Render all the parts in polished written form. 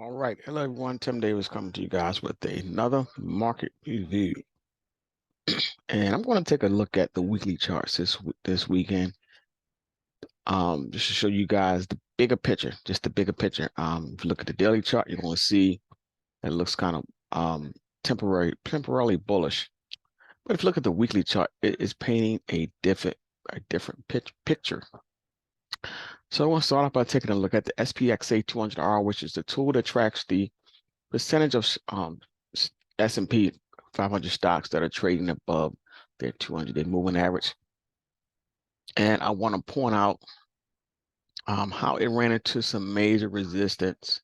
All right, hello everyone. Tim Davis coming to you guys with another market review, and I'm going to take a look at the weekly charts this weekend, just to show you guys the bigger picture, just the bigger picture. If you look at the daily chart, you're going to see that it looks kind of temporarily bullish. But if you look at the weekly chart, it is painting a different picture. So I want to start off by taking a look at the SPXA 200R, which is the tool that tracks the percentage of S&P 500 stocks that are trading above their 200-day moving average. And I want to point out how it ran into some major resistance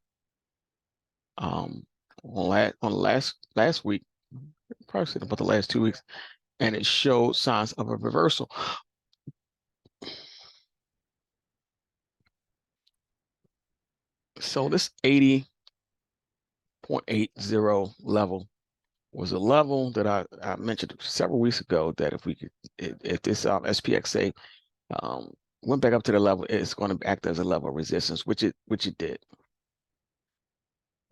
on last week, probably said about the last 2 weeks, and it showed signs of a reversal. So this 80.80 level was a level that I mentioned several weeks ago that if this SPXA went back up to the level, it's going to act as a level of resistance, which it did.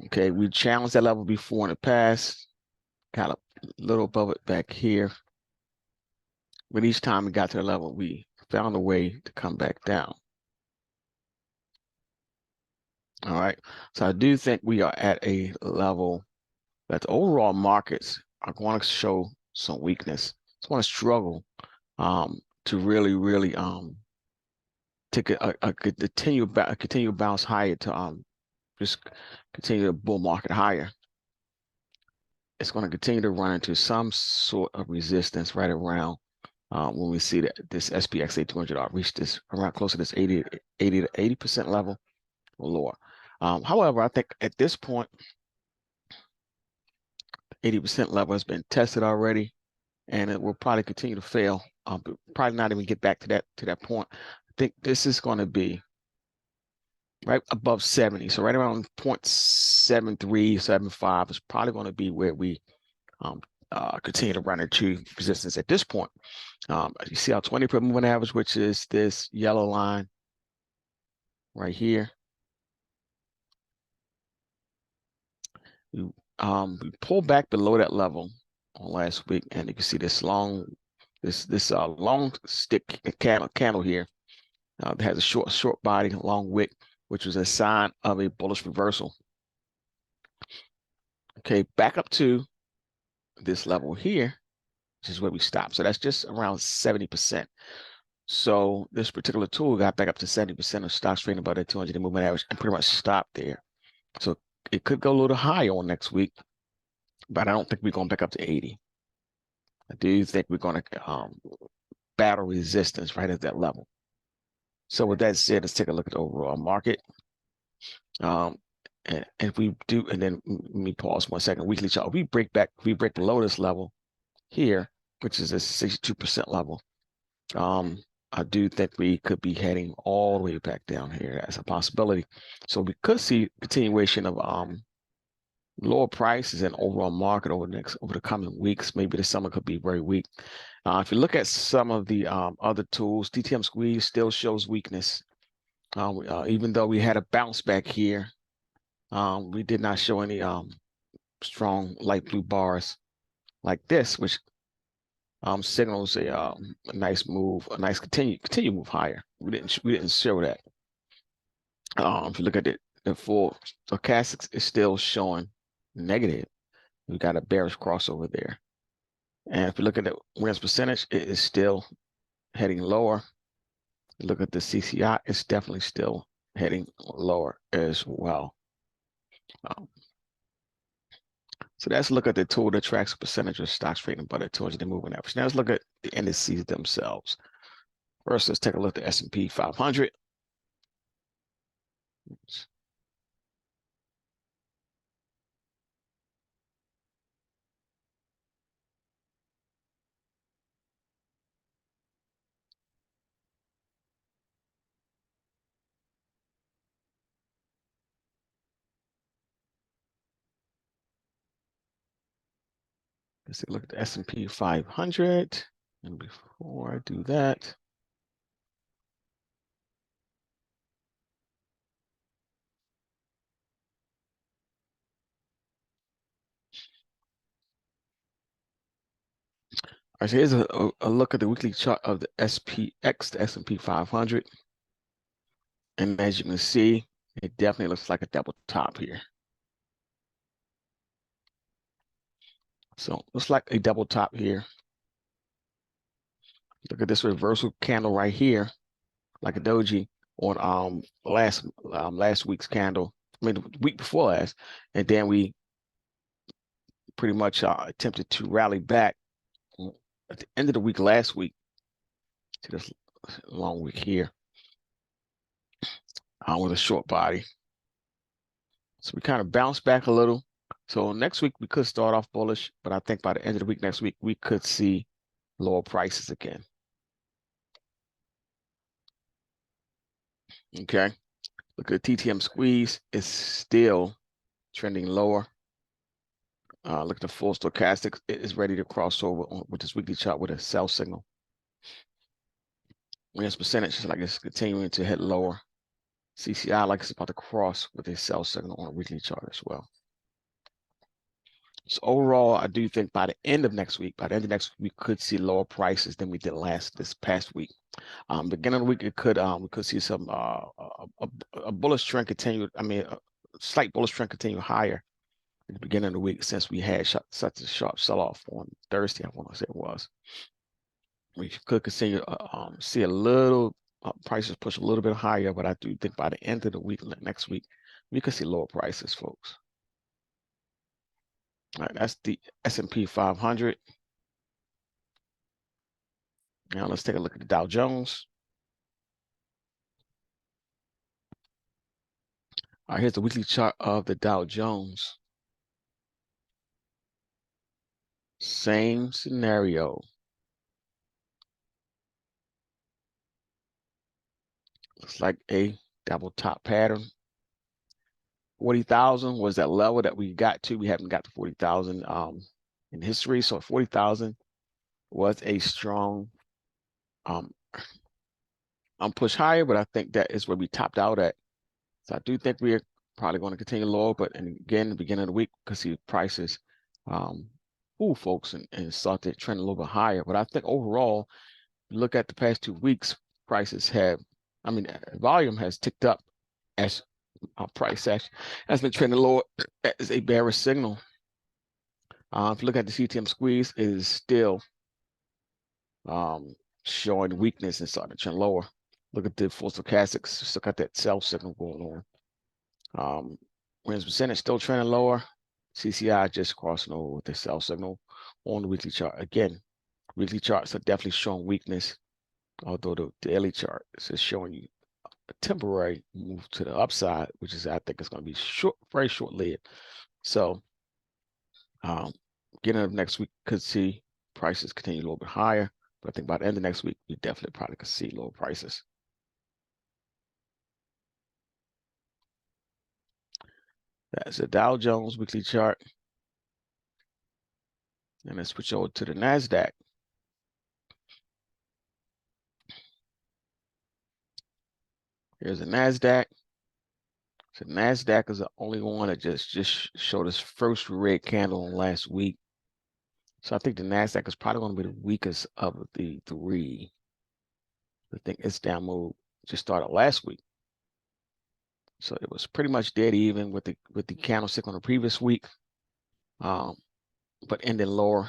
Okay, we challenged that level before in the past, got a little above it back here. But each time we got to the level, we found a way to come back down. All right, so I do think we are at a level that the overall markets are going to show some weakness. It's going to struggle to really take a continue bounce higher to just continue the bull market higher. It's going to continue to run into some sort of resistance right around when we see that this SPXA 200R reach this around close to this 80 to 80% level or lower. However, I think at this point, 80% level has been tested already, and it will probably continue to fail. Probably not even get back to that point. I think this is going to be right above 70. So right around 0.7375 is probably going to be where we continue to run into resistance at this point. You see our 20 moving average, which is this yellow line right here. We pulled back below that level on last week, and you can see this long stick candle here that has a short body, long wick, which was a sign of a bullish reversal. Okay, back up to this level here, which is where we stopped. So that's just around 70%. So this particular tool got back up to 70% of stocks trading above the 200-day moving average and pretty much stopped there. So it could go a little higher on next week, but I don't think we're going back up to 80. I do think we're going to battle resistance right at that level. So with that said, let's take a look at the overall market. And if we do, and then let me pause 1 second. Weekly chart. If we break below this level here, which is a 62% level. I do think we could be heading all the way back down here as a possibility. So we could see continuation of lower prices and overall market over the coming weeks. Maybe the summer could be very weak. If you look at some of the other tools, DTM squeeze still shows weakness. Even though we had a bounce back here, we did not show any strong light blue bars like this, which signals a nice move, a nice continue move higher. We didn't show that. If you look at the full stochastics, is still showing negative. We got a bearish crossover there. And if you look at the wins percentage, it is still heading lower. Look at the CCI, it's definitely still heading lower as well. So let's look at the tool that tracks percentage of stocks trading by the 200-day moving average. Now let's look at the indices themselves. First, let's take a look at the S&P 500. Let's take a look at the S&P 500. And before I do that, right, so here's a look at the weekly chart of the SPX, the S&P 500. And as you can see, it definitely looks like a double top here. So looks like a double top here. Look at this reversal candle right here, like a doji on last week's candle. I mean, the week before last, and then we pretty much attempted to rally back at the end of the week last week to this long week here with a short body. So we kind of bounced back a little. So next week we could start off bullish, but I think by the end of the week next week we could see lower prices again. Okay, look at the TTM squeeze. It's still trending lower. Look at the full stochastic. It is ready to cross over with this weekly chart with a sell signal. Whereas percentage is like it's continuing to head lower. CCI like it's about to cross with a sell signal on a weekly chart as well. So overall, I do think by the end of next week, we could see lower prices than we did this past week. Beginning of the week, we could see some a bullish trend continue. I mean, a slight bullish trend continue higher at the beginning of the week since we had such a sharp sell-off on Thursday. I want to say it was. We could continue see a little prices push a little bit higher, but I do think by the end of the week, next week, we could see lower prices, folks. All right, that's the S&P 500. Now let's take a look at the Dow Jones. All right, here's the weekly chart of the Dow Jones. Same scenario. Looks like a double top pattern. 40,000 was that level that we got to. We haven't got to 40,000 in history. So 40,000 was a strong push higher, but I think that is where we topped out at. So I do think we're probably going to continue lower, but and again, the beginning of the week, because see prices fool folks and start to trend a little bit higher. But I think overall, look at the past 2 weeks, prices have, volume has ticked up as price action has been trending lower as a bearish signal. If you look at the CTM squeeze, it is still showing weakness and starting to trend lower. Look at the full stochastics, still got that sell signal going on. Whereas percentage still trending lower, CCI just crossing over with the sell signal on the weekly chart. Again, weekly charts are definitely showing weakness, although the daily chart is just showing you a temporary move to the upside, which is I think is going to be very short-lived. So, beginning of next week could see prices continue a little bit higher, but I think by the end of next week we definitely probably could see lower prices. That's the Dow Jones weekly chart. And let's switch over to the NASDAQ. Here's the NASDAQ. So NASDAQ is the only one that just showed us first red candle on last week. So I think the NASDAQ is probably going to be the weakest of the three. I think its down move just started last week. So it was pretty much dead even with the candlestick on the previous week. But ended lower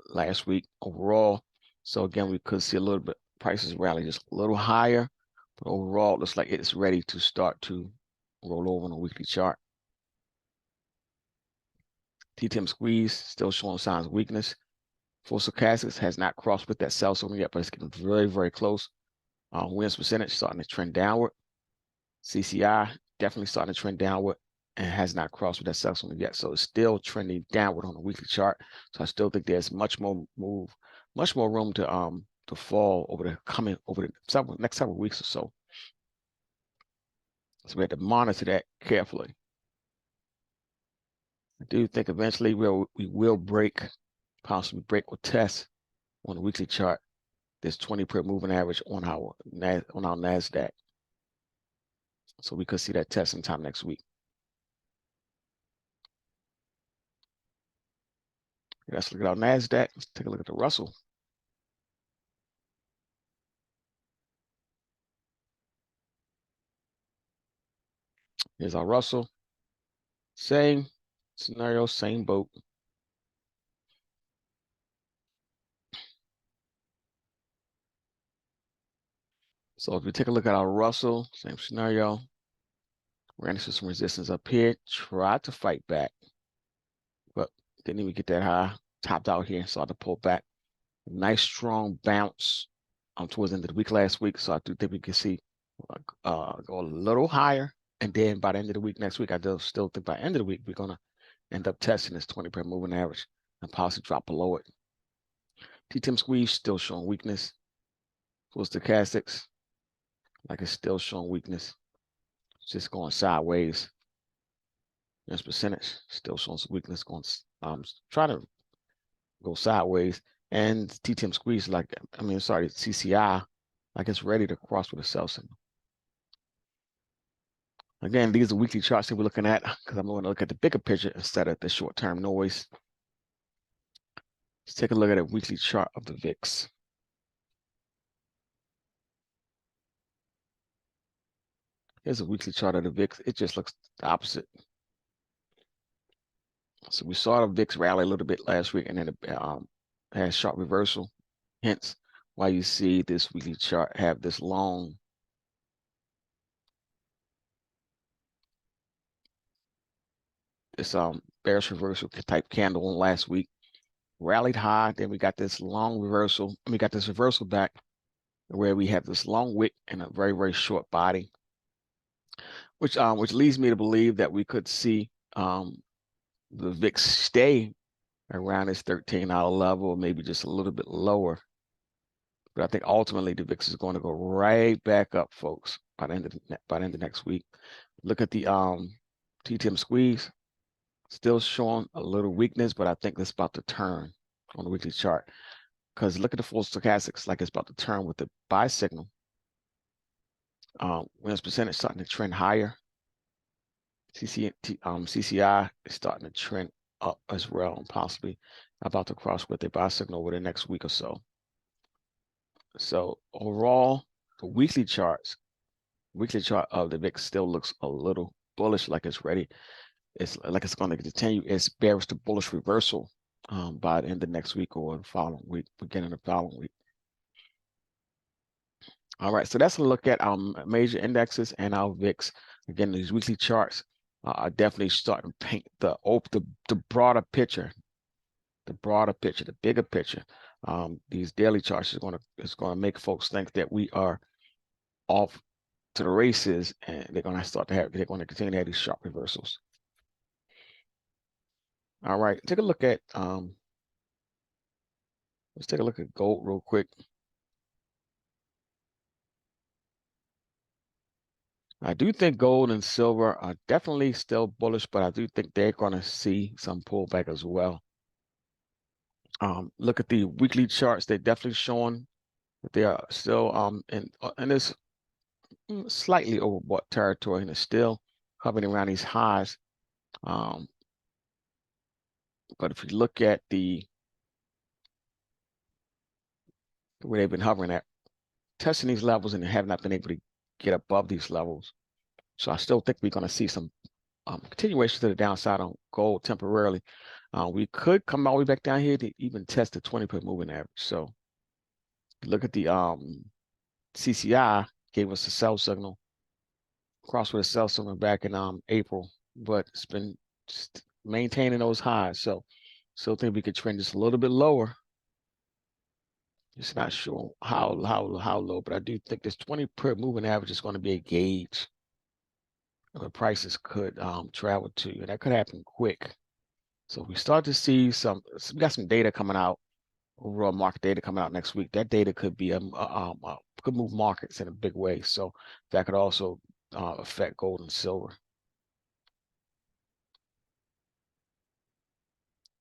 last week overall. So again, we could see a little bit prices rally just a little higher, but overall it looks like it's ready to start to roll over on a weekly chart. TTM squeeze still showing signs of weakness. Full stochastics has not crossed with that sell signal yet, but it's getting very, very close. Wins percentage starting to trend downward. CCI definitely starting to trend downward and has not crossed with that sell signal yet. So it's still trending downward on the weekly chart. So I still think there's much more room to fall over the next several weeks or so. So we have to monitor that carefully. I do think eventually we will possibly break or test on the weekly chart this 20-period moving average on our NASDAQ. So we could see that test sometime next week. Let's look at our NASDAQ. Let's take a look at the Russell. Here's our Russell. Same scenario, same boat. So if we take a look at our Russell, same scenario. Ran into some resistance up here, tried to fight back, but didn't even get that high. Topped out here, started to pull back. Nice strong bounce towards the end of the week last week. So I do think we can see go a little higher. And then by the end of the week next week, I still think by the end of the week, we're going to end up testing this 20% moving average and possibly drop below it. T10 squeeze still showing weakness. For stochastics, like it's still showing weakness. It's just going sideways. This percentage still showing some weakness, going trying to go sideways. And T10 squeeze, CCI, like it's ready to cross with a sell signal. Again, these are weekly charts that we're looking at because I'm going to look at the bigger picture instead of the short-term noise. Let's take a look at a weekly chart of the VIX. Here's a weekly chart of the VIX. It just looks the opposite. So we saw the VIX rally a little bit last week, and then it had sharp reversal. Hence why you see this weekly chart have this long bearish reversal type candle last week. Rallied high, then we got this long reversal. We got this reversal back where we have this long wick and a very, very short body, which leads me to believe that we could see the VIX stay around this $13 level, maybe just a little bit lower. But I think ultimately the VIX is going to go right back up, folks, by the end of next week. Look at the T10 squeeze. Still showing a little weakness, but I think that's about to turn on the weekly chart. Because look at the full stochastics, like it's about to turn with the buy signal. When this percentage starting to trend higher, CCI is starting to trend up as well, and possibly about to cross with a buy signal over the next week or so. So overall, the weekly chart of the VIX still looks a little bullish, like it's ready. It's like it's going to continue its bearish to bullish reversal by the end of next week or the following week, beginning of the following week. All right, so that's a look at our major indexes and our VIX. Again, these weekly charts are definitely starting to paint the broader picture, the bigger picture. These daily charts is going to make folks think that we are off to the races, and they're going to continue to have these sharp reversals. All right, take a look at let's take a look at gold real quick. I do think gold and silver are definitely still bullish, but I do think they're going to see some pullback as well. Look at the weekly charts; they're definitely showing that they are still in this slightly overbought territory, and it's still hovering around these highs. But if you look at where they've been hovering at, testing these levels and have not been able to get above these levels. So I still think we're going to see some continuation to the downside on gold temporarily. We could come all the way back down here to even test the 20% moving average. So look at the CCI gave us a sell signal, crossed with a sell signal back in April, but it's been just maintaining those highs. So still think we could trend just a little bit lower. Just not sure how low, but I do think this 20% moving average is going to be a gauge of the prices could travel to, and that could happen quick. So if we start to see we got some data coming out, overall market data coming out next week. That data could be could move markets in a big way. So that could also affect gold and silver.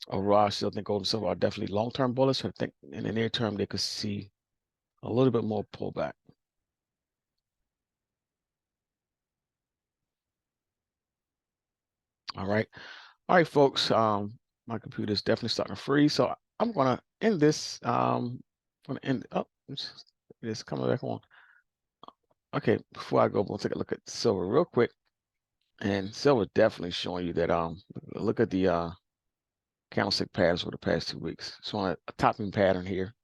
Overall, I still think gold and silver are definitely long-term bullish. I think in the near term they could see a little bit more pullback. All right, folks. My computer is definitely starting to freeze, so I'm gonna end this. It's coming back on. Okay, before I go, we'll take a look at silver real quick. And silver definitely showing you that look at the candlestick patterns for the past 2 weeks. It's on a topping pattern here.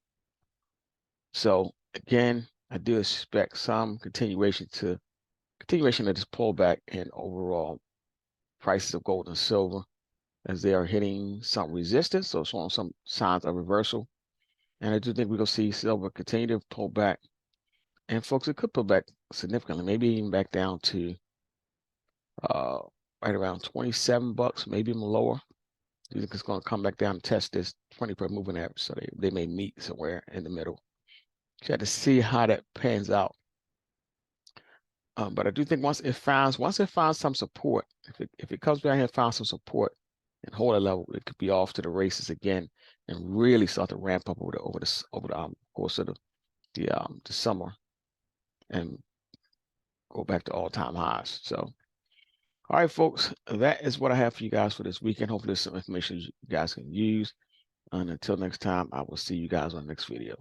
So again, I do expect some continuation of this pullback in overall prices of gold and silver as they are hitting some resistance, so showing some signs of reversal. And I do think we're gonna see silver continue to pull back. And folks, it could pull back significantly, maybe even back down to uh, right around 27 bucks, maybe even lower. Do you think it's going to come back down and test this 20-per moving average? So they may meet somewhere in the middle. You have to see how that pans out. But I do think once it finds some support, if it comes down here and finds some support and hold a level, it could be off to the races again and really start to ramp up over the course of the summer and go back to all-time highs. So, all right, folks, that is what I have for you guys for this weekend. Hopefully, there's some information you guys can use. And until next time, I will see you guys on the next video.